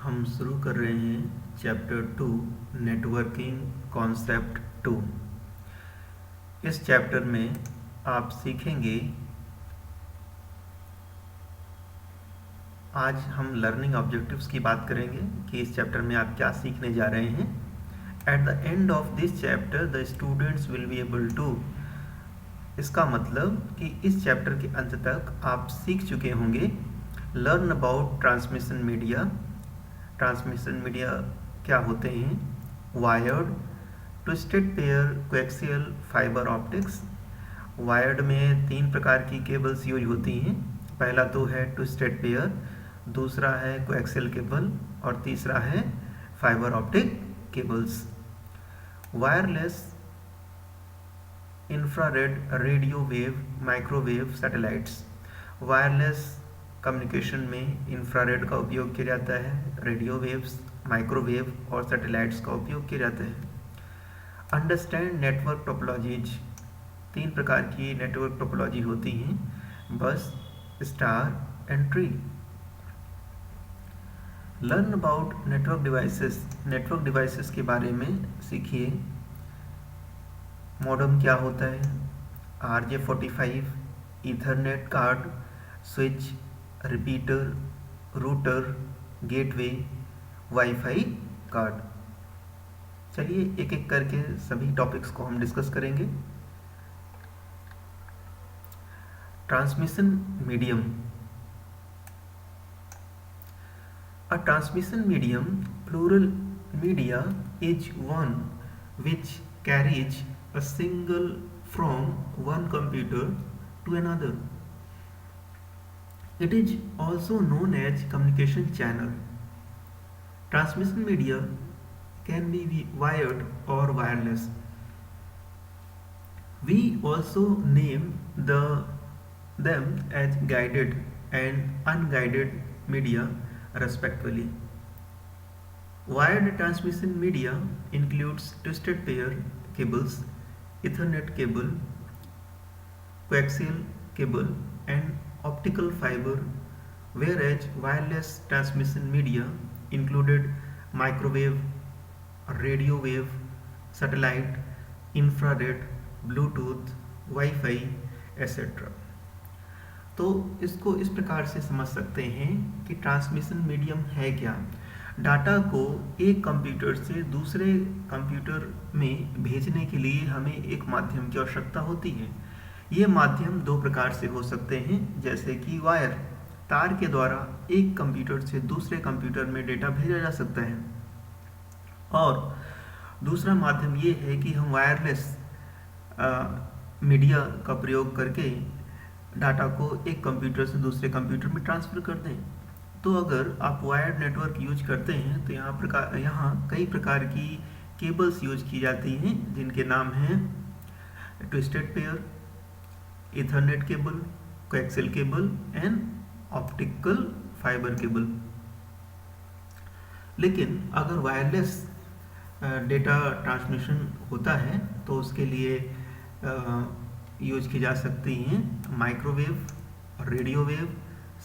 हम शुरू कर रहे हैं चैप्टर 2 नेटवर्किंग कॉन्सेप्ट 2। इस चैप्टर में आप सीखेंगे, आज हम लर्निंग ऑब्जेक्टिव्स की बात करेंगे कि इस चैप्टर में आप क्या सीखने जा रहे हैं। At the end of this chapter the students will be able to, इसका मतलब कि इस चैप्टर के अंत तक आप सीख चुके होंगे learn about transmission media. Transmission media क्या होते हैं? Wired, twisted pair, coaxial, fibre optics. Wired में 3 प्रकार की केबल्स यूज होती हैं। पहला तो है ट्विस्टेड पेयर, दूसरा है कोएक्सियल केबल और तीसरा है fibre optic cables. Wireless, infrared, radio wave, microwave, satellites. Wireless communication में इंफ्रारेड का उपयोग किया जाता है, रेडियो वेव्स, माइक्रोवेव और सैटेलाइट्स का उपयोग किया जाता है। अंडरस्टैंड नेटवर्क टोपोलॉजीज, 3 प्रकार की नेटवर्क टोपोलॉजी होती हैं, बस, star and tree. Learn about network devices, network devices के बारे में सीखिए। मॉडेम क्या होता है? RJ45, Ethernet card, switch, repeater, router, gateway, wifi card. चलिए एक एक करके सभी टॉपिक्स को हम डिस्कस करेंगे। Transmission medium. A transmission medium, plural media, is one which carries a signal from one computer to another. It is also known as communication channel. Transmission media can be wired or wireless. We also name them as guided and unguided media respectively. Wired transmission media includes twisted pair cables, Ethernet cable, coaxial cable and optical fiber, whereas wireless transmission media included microwave, radio wave, satellite, infrared, Bluetooth, Wi-Fi, etc. तो इसको इस प्रकार से समझ सकते हैं कि transmission medium है क्या? डाटा को एक कंप्यूटर से दूसरे कंप्यूटर में भेजने के लिए हमें एक माध्यम की आवश्यकता होती है। ये माध्यम 2 प्रकार से हो सकते हैं, जैसे कि वायर, तार के द्वारा एक कंप्यूटर से दूसरे कंप्यूटर में डेटा भेजा जा सकता है, और दूसरा माध्यम ये है कि हम वायरलेस मीडिया का प्रयोग करके डाटा को एक कंप्यूटर से दूसरे कंप्यूटर में ट्रांसफ़र कर दें। तो अगर आप वायर्ड नेटवर्क यूज करते हैं तो यहाँ कई प्रकार की केबल्स यूज की जाती हैं, जिनके नाम हैं twisted pair, Ethernet cable, coaxial cable and optical fibre cable. लेकिन अगर वायरलेस डेटा ट्रांसमिशन होता है तो उसके लिए यूज की जा सकती हैं microwave, radio wave,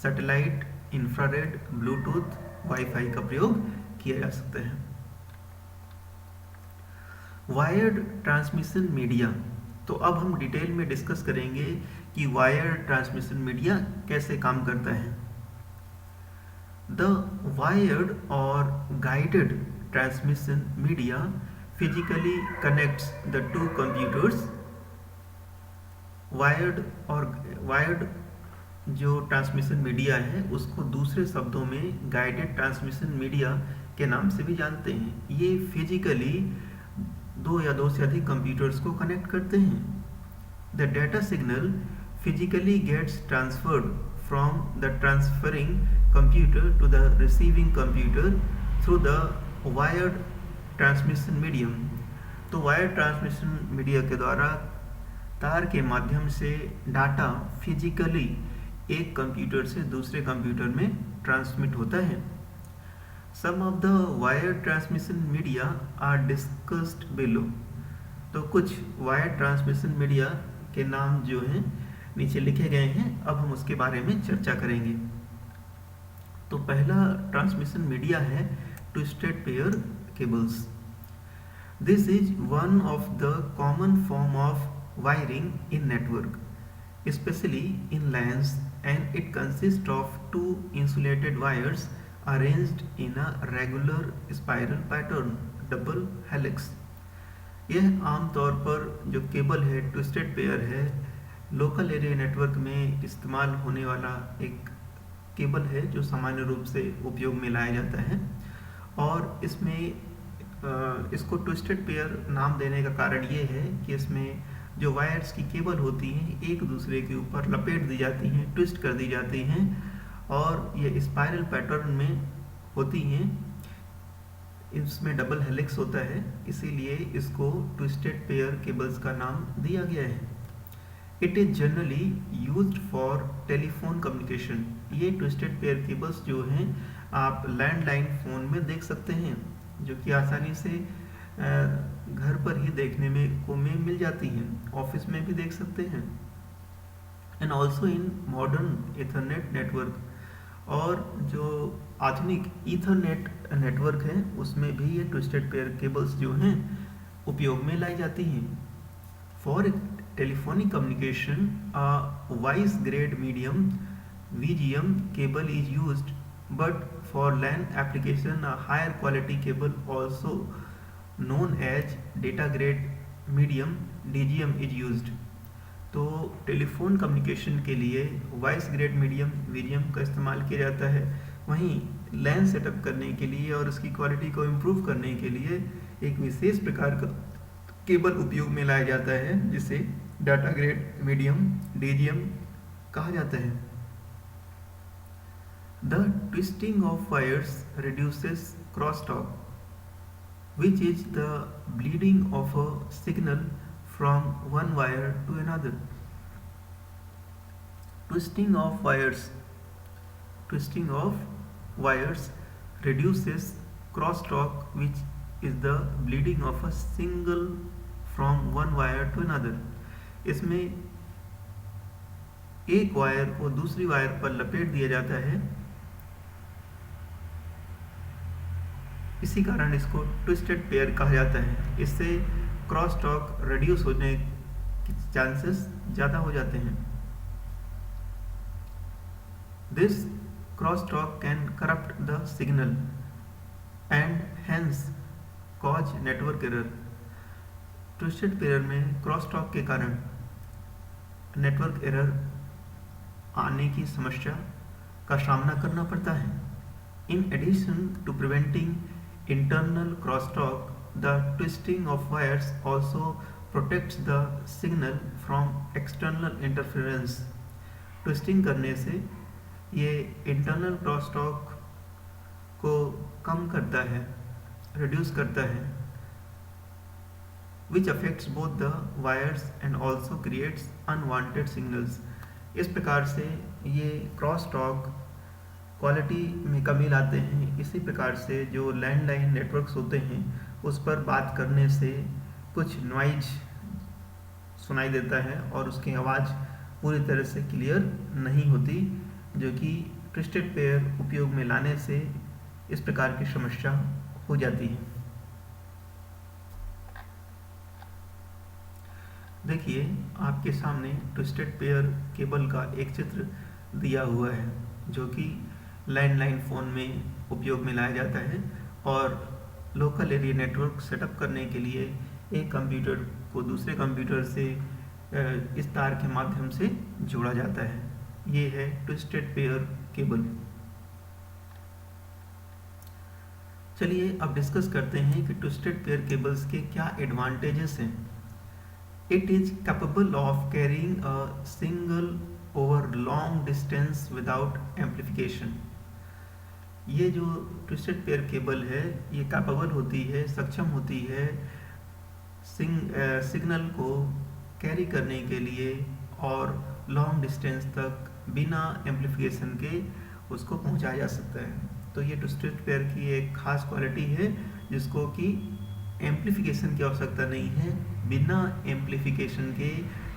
satellite, infrared, Bluetooth, wifi का प्रयोग किया जा सकता है। वायर्ड ट्रांसमिशन मीडिया, तो अब हम डिटेल में डिस्कस करेंगे कि वायर्ड ट्रांसमिशन मीडिया कैसे काम करता है। द वायर्ड और guided transmission media physically connects the 2 computers. Wired जो ट्रांसमिशन मीडिया है उसको दूसरे शब्दों में गाइडेड ट्रांसमिशन मीडिया के नाम से भी जानते हैं। ये फिजिकली 2 या 2 से अधिक कंप्यूटर्स को कनेक्ट करते हैं। The data signal physically gets transferred from the transferring computer to the receiving computer through the wired transmission medium. तो वायर्ड ट्रांसमिशन मीडिया के द्वारा तार के माध्यम से डाटा फिजिकली एक कंप्यूटर से दूसरे कंप्यूटर में ट्रांसमिट होता है। Some of the wire transmission media are discussed below. तो कुछ वायर ट्रांसमिशन मीडिया के नाम जो हैं नीचे लिखे गए हैं, अब हम उसके बारे में चर्चा करेंगे। तो पहला ट्रांसमिशन मीडिया है twisted pair cables. This is one of the common form of wiring in network, especially in LANs, and it consists of two insulated wires arranged in a regular spiral pattern, double helix. यह आमतौर पर जो cable है twisted pair है, local area network में इस्तेमाल होने वाला एक केबल है जो सामान्य रूप से उपयोग में लाया जाता है. और इसमें इसको ट्विस्टेड पेयर नाम देने का कारण ये है कि इसमें जो वायर्स की केबल होती हैं एक दूसरे के ऊपर लपेट दी जाती हैं, ट्विस्ट कर दी जाती हैं और ये स्पाइरल पैटर्न में होती हैं. इसमें डबल हेलिक्स होता है, इसीलिए इसको ट्विस्टेड पेयर केबल्स का नाम दिया गया है. It is generally used for telephone communication. ये ट्विस्टेड पेयर केबल्स जो हैं आप लैंडलाइन फ़ोन में देख सकते हैं, जो कि आसानी से घर पर ही देखने में मिल जाती हैं, ऑफिस में भी देख सकते हैं. And also in modern Ethernet network, और जो आधुनिक ईथरनेट नेटवर्क है उसमें भी ये ट्विस्टेड पेयर केबल्स जो हैं उपयोग में लाई जाती हैं. For telephonic communication a vice grade medium VGM cable is used, but for LAN application a higher quality cable also known as data grade medium DGM is used. तो telephone communication के लिए voice grade medium VGM का इस्तेमाल किया जाता है. वहीं लैन setup करने के लिए और उसकी क्वालिटी को इम्प्रूव करने के लिए एक विशेष प्रकार का केबल उपयोग में लाया जाता है जिसे डाटा ग्रेड मीडियम DGM कहा जाता है. The twisting of wires reduces crosstalk, which is the bleeding of a signal from one wire to another. Twisting of wires reduces crosstalk, which is the bleeding of a signal from one wire to another. इसमें एक wire को दूसरी wire पर लपेट दिया जाता है, इसी कारण इसको ट्विस्टेड पेयर कहा जाता है. इससे क्रॉस टॉक रिड्यूस होने के चांसेस ज़्यादा हो जाते हैं. This cross talk can corrupt the signal and hence cause network error. Twisted pair में क्रॉस टॉक के कारण नेटवर्क एरर आने की समस्या का सामना करना पड़ता है. In addition to preventing internal crosstalk, the twisting of wires also protects the signal from external interference. Twisting करने से ये इंटरनल क्रॉसटॉक को कम करता है, रिड्यूस करता है, which affects both the wires and also creates unwanted signals. इस प्रकार से ये क्रॉसटॉक क्वालिटी में कमी लाते हैं. इसी प्रकार से जो लैंडलाइन नेटवर्क्स होते हैं उस पर बात करने से कुछ नॉइज सुनाई देता है और उसकी आवाज़ पूरी तरह से क्लियर नहीं होती, जो कि ट्विस्टेड पेयर उपयोग में लाने से इस प्रकार की समस्या हो जाती है. देखिए आपके सामने ट्विस्टेड पेयर केबल का एक चित्र दिया हुआ है जो कि लैंडलाइन फ़ोन में उपयोग में लाया जाता है और लोकल एरिया नेटवर्क सेटअप करने के लिए एक कंप्यूटर को दूसरे कंप्यूटर से इस तार के माध्यम से जोड़ा जाता है. ये है ट्विस्टेड पेयर केबल. चलिए अब डिस्कस करते हैं कि ट्विस्टेड पेयर केबल्स के क्या एडवांटेजेस हैं. It is capable of carrying a single over long distance without amplification. ये जो ट्विस्टेड पेयर केबल है ये कैपेबल होती है, सक्षम होती है सिग्नल को कैरी करने के लिए और लॉन्ग डिस्टेंस तक बिना एम्पलीफिकेशन के उसको पहुंचाया जा सकता है. तो ये ट्विस्टेड पेयर की एक खास क्वालिटी है जिसको कि एम्पलीफिकेशन की आवश्यकता नहीं है, बिना एम्पलीफिकेशन के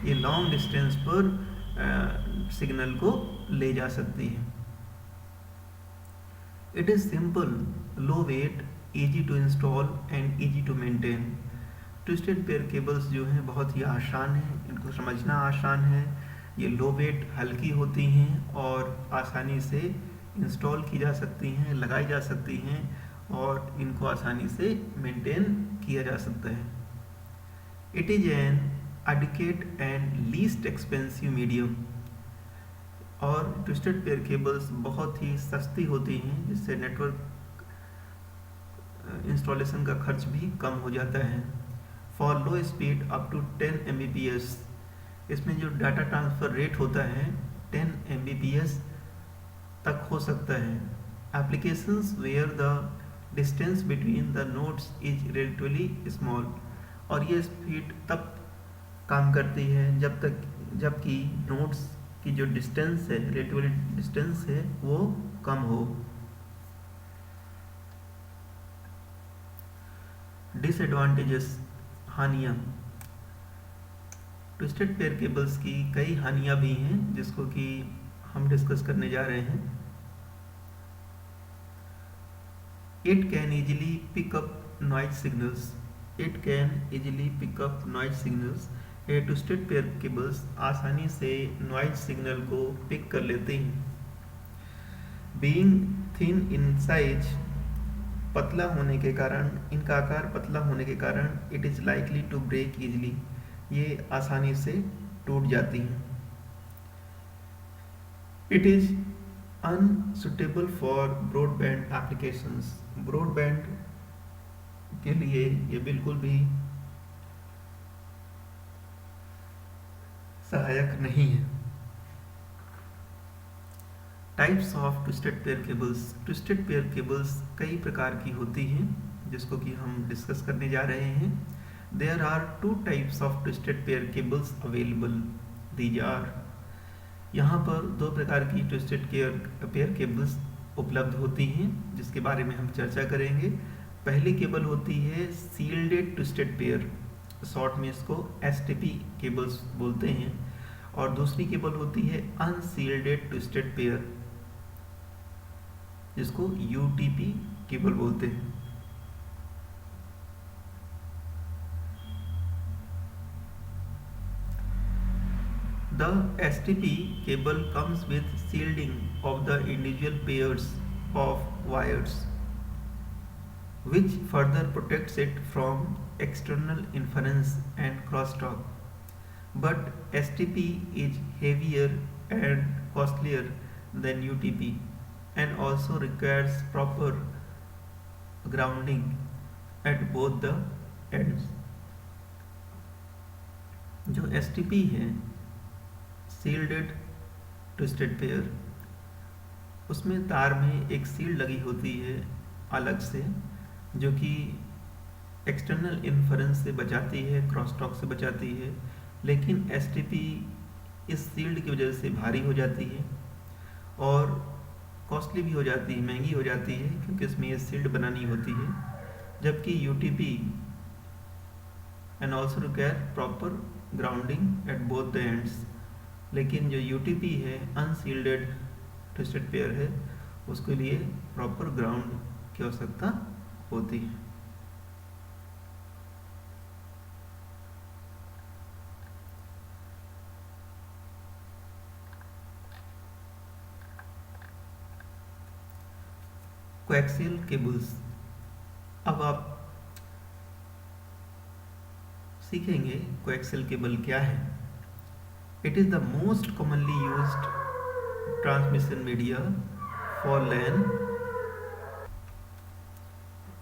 ये लॉन्ग डिस्टेंस पर सिग्नल को ले जा सकती है. It is simple, low weight, easy to install and easy to maintain. Twisted pair cables जो हैं बहुत ही आसान हैं, इनको समझना आसान है। ये लो वेट हल्की होती हैं और आसानी से इंस्टॉल की जा सकती हैं, लगाई जा सकती हैं और इनको आसानी से मेंटेन किया जा सकता है। It is an adequate and least expensive medium. और ट्विस्टेड पेयर केबल्स बहुत ही सस्ती होती हैं, जिससे नेटवर्क इंस्टॉलेशन का खर्च भी कम हो जाता है। For low speed up to 10 Mbps, इसमें जो डाटा ट्रांसफ़र रेट होता है 10 Mbps तक हो सकता है। Applications where the distance between the nodes is relatively small, और ये स्पीड तब काम करती है जबकि नोड्स की जो डिस्टेंस है, रिलेटिवली डिस्टेंस है, वो कम हो। डिसएडवांटेजेस, हानियाँ। ट्विस्टेड पेयर केबल्स की कई हानियाँ भी हैं जिसको कि हम डिस्कस करने जा रहे हैं। It can easily pick up noise signals. It can easily pick up noise signals. ये ट्विस्टेड पेयर केबल्स आसानी से नॉइज सिग्नल को पिक कर लेते हैं। बीइंग थिन इन साइज, पतला होने के कारण, इनका आकार पतला होने के कारण it is likely to break easily, ये आसानी से टूट जाती हैं। It is unsuitable for broadband applications. Broadband के लिए ये बिल्कुल भी सहायक नहीं है। Types of twisted pair cables. Twisted pair cables कई प्रकार की होती हैं जिसको कि हम डिस्कस करने जा रहे हैं। There are 2 types of twisted pair cables available. These are, यहाँ पर 2 प्रकार की ट्विस्टेड पेयर केबल्स उपलब्ध होती हैं जिसके बारे में हम चर्चा करेंगे। पहली केबल होती है सील्डेड ट्विस्टेड पेयर, शॉर्ट में इसको STP केबल्स बोलते हैं, और दूसरी केबल होती है अनसील्डेड ट्विस्टेड पेयर जिसको UTP केबल बोलते हैं। The STP cable comes with shielding of the individual pairs of wires, which further protects it from external interference and crosstalk. But STP is heavier and costlier than UTP and also requires proper grounding at both the ends. जो STP है, shielded twisted pair, उसमें तार में एक sealed लगी होती है अलग से, जो कि एक्सटर्नल इन्फ्लुएंस से बचाती है, क्रॉसटॉक से बचाती है। लेकिन STP इस सील्ड की वजह से भारी हो जाती है और कॉस्टली भी हो जाती है, महंगी हो जाती है, क्योंकि इसमें ये सील्ड बनानी होती है। जबकि UTP and also require proper grounding at both the ends. लेकिन जो UTP है, अनसील्डेड ट्विस्टेड पेयर है, उसके लिए प्रॉपर ग्राउंड की आवश्यकता होती है। Coaxial cables. अब आप सीखेंगे कोएक्सियल केबल क्या है। It is the most commonly used transmission media for LAN।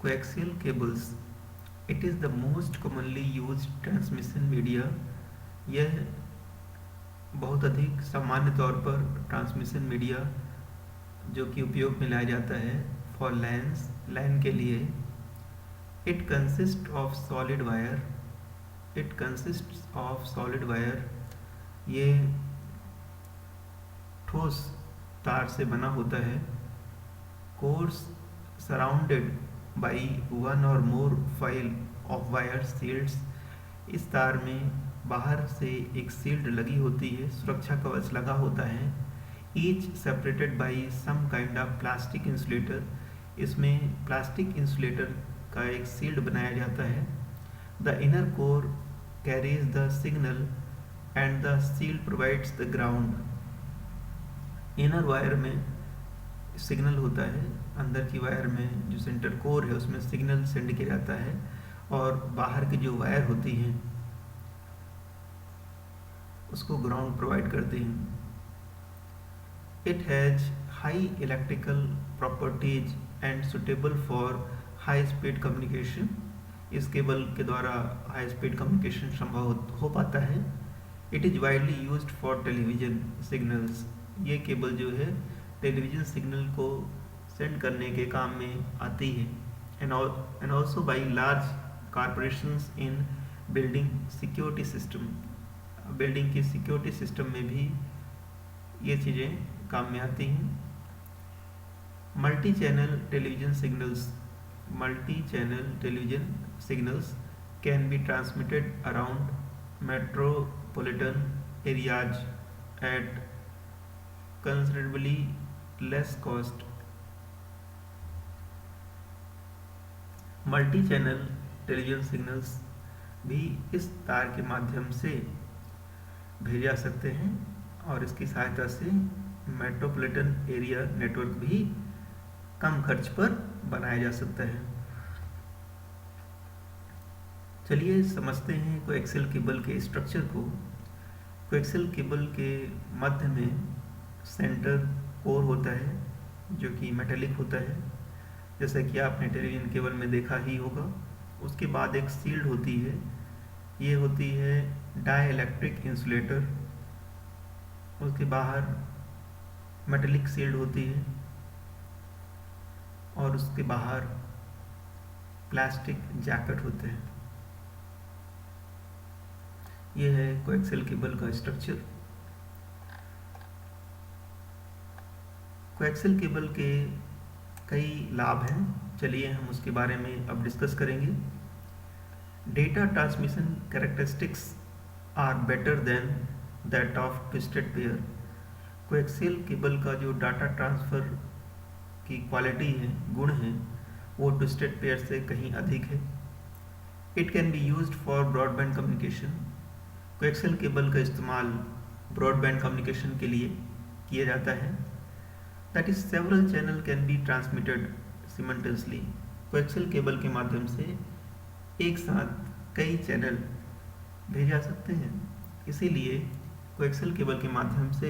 Coaxial cables, it is the most commonly used transmission media. यह बहुत अधिक सामान्य तौर पर ट्रांसमिशन मीडिया जो कि उपयोग में लाया जाता है फॉर LAN के लिए। It consist of solid wire. It consist of solid wire, ये ठोस तार से बना होता है। कोर्स सराउंडेड बाई 1 और मोर फाइल ऑफ वायर शील्ड्स। इस तार में बाहर से एक शील्ड लगी होती है, सुरक्षा कवच लगा होता है। Each separated by some kind of plastic insulator. इसमें प्लास्टिक इंसुलेटर का एक शील्ड बनाया जाता है। The inner core carries the signal and the shield provides the ground. Inner wire में सिग्नल होता है, अंदर की वायर में जो सेंटर कोर है उसमें सिग्नल सेंड किया जाता है, और बाहर की जो वायर होती हैं उसको ग्राउंड प्रोवाइड करती हैं। It has high electrical properties and suitable for high speed communication. इस केबल के द्वारा हाई स्पीड कम्युनिकेशन संभव हो पाता है। It is widely used for television signals. ये केबल जो है टेलीविजन सिग्नल को सेंड करने के काम में आती है। And also by large corporations in building security system. Building की सिक्योरिटी सिस्टम में भी ये चीज़ें काम में आती हैं। Multi channel television signals can be transmitted around metropolitan areas at considerably less cost। Multi channel television signals भी इस तार के माध्यम से भेजे जा सकते हैं, और इसकी सहायता से मेट्रोपॉलिटन एरिया नेटवर्क भी कम खर्च पर बनाया जा सकता है। चलिए समझते हैं कोएक्सियल केबल के स्ट्रक्चर को। कोएक्सियल केबल के मध्य में सेंटर कोर होता है जो कि मेटेलिक होता है, जैसा कि आपने टेलीविजन केबल में देखा ही होगा। उसके बाद एक शील्ड होती है, ये होती है डाइइलेक्ट्रिक इंसुलेटर। उसके बाहर मेटेलिक शील्ड होती है, और उसके बाहर प्लास्टिक जैकेट होते हैं। ये है कोएक्सियल केबल का स्ट्रक्चर। कोएक्सियल केबल के कई लाभ हैं, चलिए हम उसके बारे में अब डिस्कस करेंगे। Data transmission characteristics are better than that of twisted pair. Coaxial cable का जो डाटा ट्रांसफ़र की क्वालिटी है, गुण है, वो ट्विस्टेड पेयर से कहीं अधिक है। It can be used for broadband communication. Coaxial cable का इस्तेमाल ब्रॉडबैंड कम्युनिकेशन के लिए किया जाता है। That is several channel can be transmitted simultaneously. Coaxial cable के माध्यम से एक साथ कई चैनल भेजे जा सकते हैं, इसीलिए कोएक्सियल केबल के माध्यम से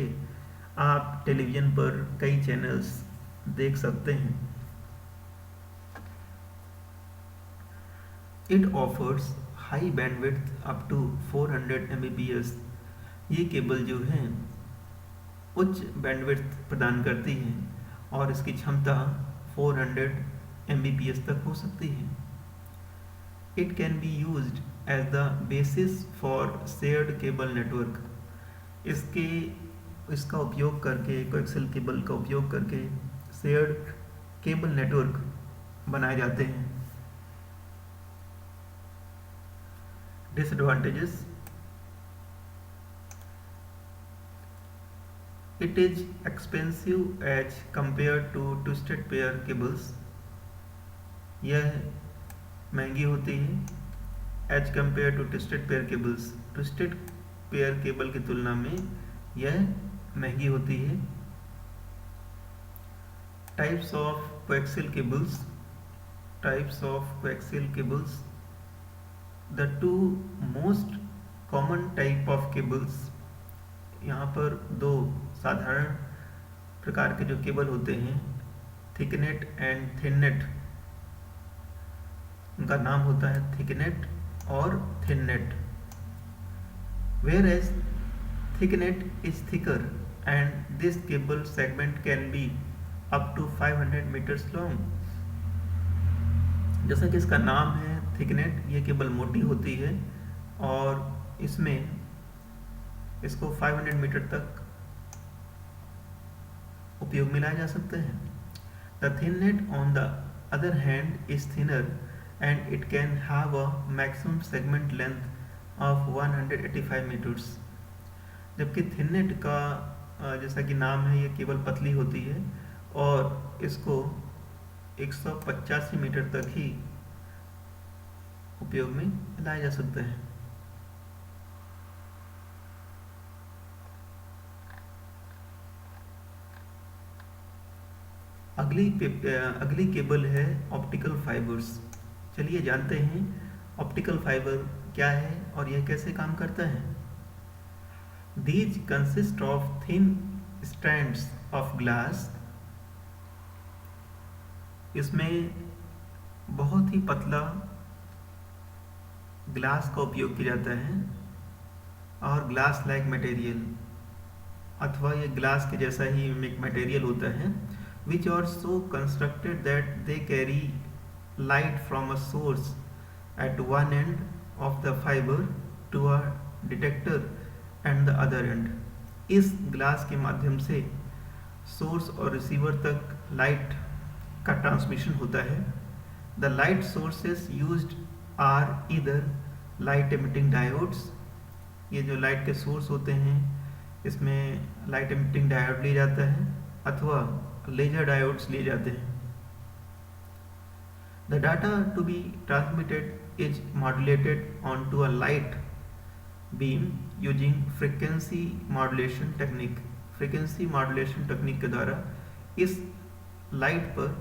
आप टेलीविज़न पर कई चैनल्स देख सकते हैं। It offers high bandwidth up to 400 Mbps। ये केबल जो है उच्च बैंडविड्थ प्रदान करती है, और इसकी क्षमता 400 Mbps तक हो सकती है। It can be used as the basis for shared cable network. इसका उपयोग करके, कोएक्सियल केबल का उपयोग करके शेयर्ड केबल नेटवर्क बनाए जाते हैं। Disadvantages: it is expensive as compare to twisted pair cables. यह महंगी होती है as compare to twisted pair cables. Twisted pair cable की तुलना में यह महंगी होती है। Types of coaxial cables. The two most common type of cables. यहाँ पर दो साधारण प्रकार के जो केबल होते हैं, थिकनेट एंड थिननेट। उनका नाम होता है थिकनेट और थिननेट। Whereas thicknet is thicker and this cable segment can be up to 500 meters long। जैसा कि इसका नाम है थिकनेट, ये केबल मोटी होती है और इसमें इसको 500 मीटर तक उपयोग में लाया जा सकता है। The thinnet on the other hand is thinner and it can have a maximum segment length of 185 metres. जबकि थिननेट का जैसा कि नाम है, ये केबल पतली होती है और इसको 185 मीटर तक ही उपयोग में लाया जा सकता है। अगली केबल है ऑप्टिकल फाइबर्स। चलिए जानते हैं ऑप्टिकल फाइबर क्या है और यह कैसे काम करता है। These consist of thin strands of glass। इसमें बहुत ही पतला ग्लास का उपयोग किया जाता है और ग्लास लाइक मटेरियल अथवा ये ग्लास के जैसा ही एक मटेरियल होता है, which are so constructed that they carry light from a source at one end of the fiber to a detector and the other end। इस ग्लास के माध्यम से सोर्स और रिसीवर तक लाइट का ट्रांसमिशन होता है। The light sources used are either light emitting diodes. ये जो लाइट के सोर्स होते हैं इसमें लाइट एमिटिंग डायोड लिया जाता है अथवा लेजर डायोड्स लिए जाते हैं। The data to be transmitted is modulated on to a light beam using frequency modulation technique. Frequency modulation technique के द्वारा इस लाइट पर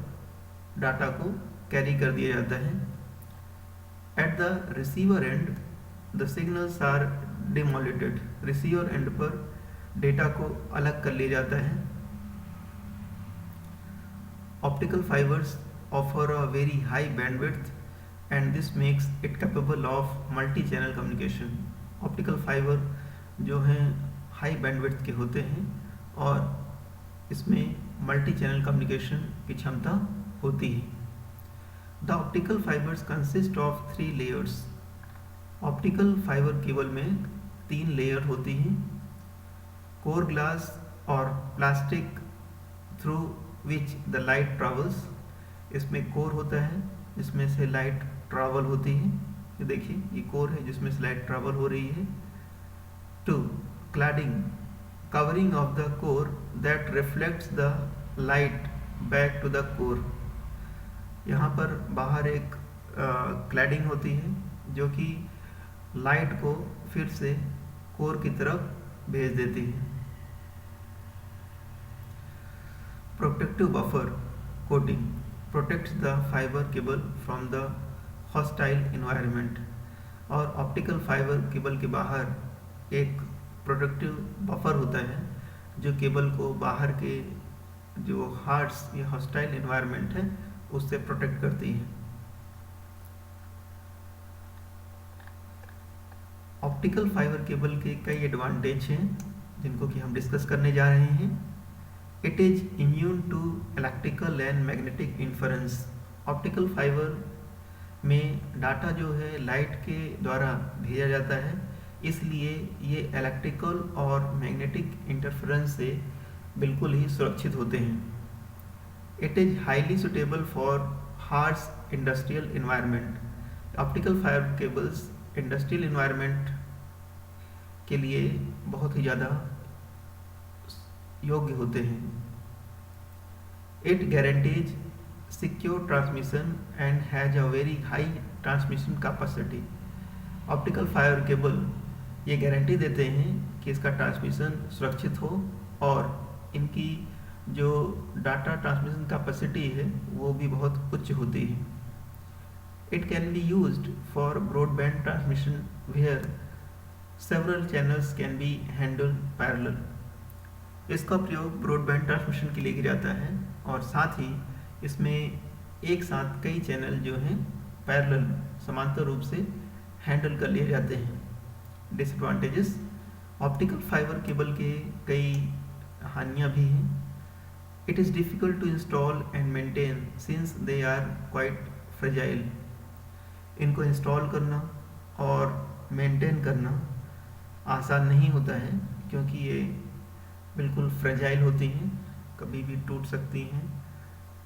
डाटा को कैरी कर दिया जाता है। At the receiver end the signals are demodulated. Receiver end पर डेटा को अलग कर लिया जाता है। Optical fibres offer a very high bandwidth and this makes it capable of multi channel communication. Optical fibre जो हैं हाई बैंडविड्थ के होते हैं और इसमें मल्टी चैनल कम्युनिकेशन की क्षमता होती है। The optical fibres consist of 3 layers. Optical fibre cable में 3 लेयर होती हैं। कोर ग्लास और plastic through which the light travels. इसमें कोर होता है जिसमें से लाइट ट्रैवल होती है। ये देखिए ये कोर है जिसमें से लाइट ट्रैवल हो रही है। 2 cladding covering of the core that reflects the light back to the core. यहाँ पर बाहर एक क्लैडिंग होती है जो कि लाइट को फिर से कोर की तरफ भेज देती है। Protective buffer coating protects the fibre cable from the hostile environment. और ऑप्टिकल फाइबर केबल के बाहर एक प्रोटेक्टिव बफर होता है जो केबल को बाहर के जो हार्श या हॉस्टाइल इन्वायरमेंट है उससे प्रोटेक्ट करती है। ऑप्टिकल फाइबर केबल के कई एडवांटेज हैं जिनको कि हम डिस्कस करने जा रहे हैं। It is immune to electrical and magnetic interference. Optical fibre में डाटा जो है लाइट के द्वारा भेजा जाता है, इसलिए ये इलेक्ट्रिकल और मैग्नेटिक इंटरफेरेंस से बिल्कुल ही सुरक्षित होते हैं। It is highly suitable for harsh industrial environment. Optical fibre cables industrial environment के लिए बहुत ही ज़्यादा योग्य होते हैं। It guarantees secure transmission and has a very high transmission capacity. Optical fibre cable ये गारंटी देते हैं कि इसका ट्रांसमिशन सुरक्षित हो और इनकी जो डाटा ट्रांसमिशन कैपेसिटी है वो भी बहुत उच्च होती है। It can be used for broadband transmission where several channels can be handled parallel. इसका प्रयोग ब्रॉडबैंड ट्रांसमिशन के लिए किया जाता है और साथ ही इसमें एक साथ कई चैनल जो हैं पैरेलल समांतर रूप से हैंडल कर लिए जाते हैं। डिसएडवांटेजेस ऑप्टिकल फाइबर केबल के कई हानियाँ भी हैं। It is difficult to install and maintain since they are quite fragile. इनको इंस्टॉल करना और मेंटेन करना आसान नहीं होता है क्योंकि ये बिल्कुल फ्रेजाइल होती हैं, कभी भी टूट सकती हैं,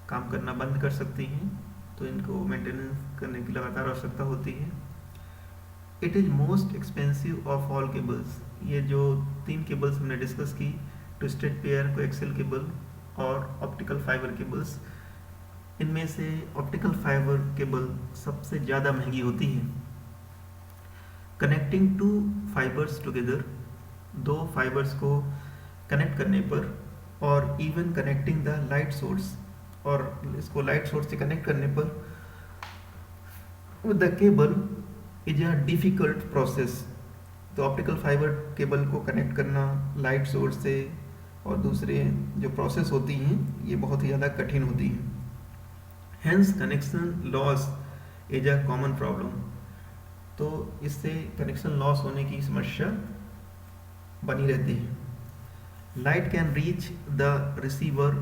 काम करना बंद कर सकती हैं, तो इनको मेंटेनेंस करने की लगातार आवश्यकता होती है। It is most expensive of all cables. ये जो 3 केबल्स हमने डिस्कस की, ट्विस्टेड पेयर, कोएक्सियल केबल और ऑप्टिकल फाइबर केबल्स, इनमें से ऑप्टिकल फाइबर केबल सबसे ज़्यादा महंगी होती है। कनेक्टिंग टू फाइबर्स टुगेदर, दो फाइबर्स को कनेक्ट करने पर, और even connecting the light source, और इसको लाइट सोर्स से कनेक्ट करने पर the cable is a difficult process. तो ऑप्टिकल फाइबर केबल को कनेक्ट करना लाइट सोर्स से और दूसरे जो प्रोसेस होती हैं ये बहुत ही ज़्यादा कठिन होती हैं। Hence connection loss is a common problem. तो इससे कनेक्शन लॉस होने की समस्या बनी रहती है। Light can reach the receiver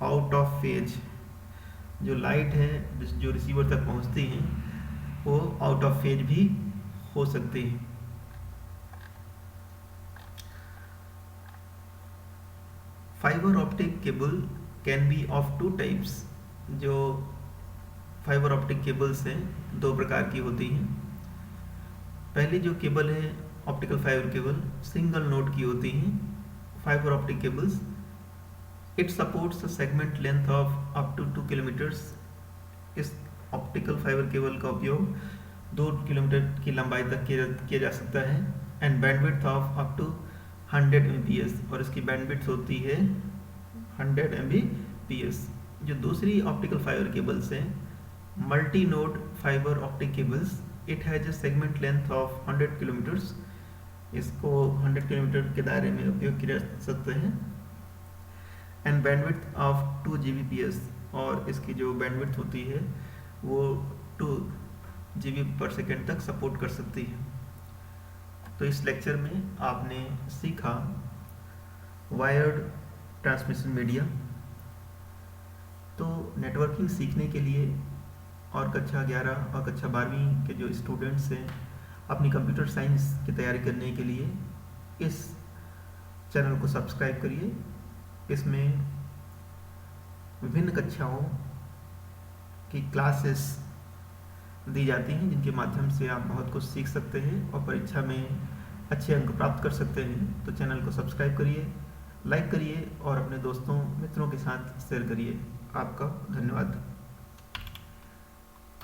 out of phase, जो लाइट है जो रिसीवर तक पहुंचती हैं वो आउट ऑफ फेज भी हो सकती है। Fibre optic cable can be of two types. जो फाइबर ऑप्टिक केबल्स हैं दो प्रकार की होती हैं। पहली जो केबल है optical fibre cable single node की होती हैं। Fibre optic cables it supports a segment length of up to 2 kilometres. इस ऑप्टिकल फाइबर केबल का उपयोग 2 किलोमीटर की लंबाई तक किया जा सकता है। And bandwidth of up to 100 Mbps, और इसकी बैंडविड्थ होती है 100 Mbps। जो दूसरी ऑप्टिकल फाइबर केबल्स हैं multi node fibre optic cables, it has a segment length of 100 kilometres. इसको 100 किलोमीटर के दायरे में उपयोग किया जा सकता है। एंड बैंडविड्थ ऑफ 2 Gbps, और इसकी जो बैंडविड्थ होती है वो 2 GB/s तक सपोर्ट कर सकती है। तो इस लेक्चर में आपने सीखा वायर्ड ट्रांसमिशन मीडिया। तो नेटवर्किंग सीखने के लिए और कक्षा 11 और कक्षा 12वीं के जो स्टूडेंट्स हैं अपनी कंप्यूटर साइंस की तैयारी करने के लिए इस चैनल को सब्सक्राइब करिए। इसमें विभिन्न कक्षाओं की क्लासेस दी जाती हैं जिनके माध्यम से आप बहुत कुछ सीख सकते हैं और परीक्षा में अच्छे अंक प्राप्त कर सकते हैं। तो चैनल को सब्सक्राइब करिए, लाइक करिए और अपने दोस्तों मित्रों के साथ शेयर करिए। आपका धन्यवाद।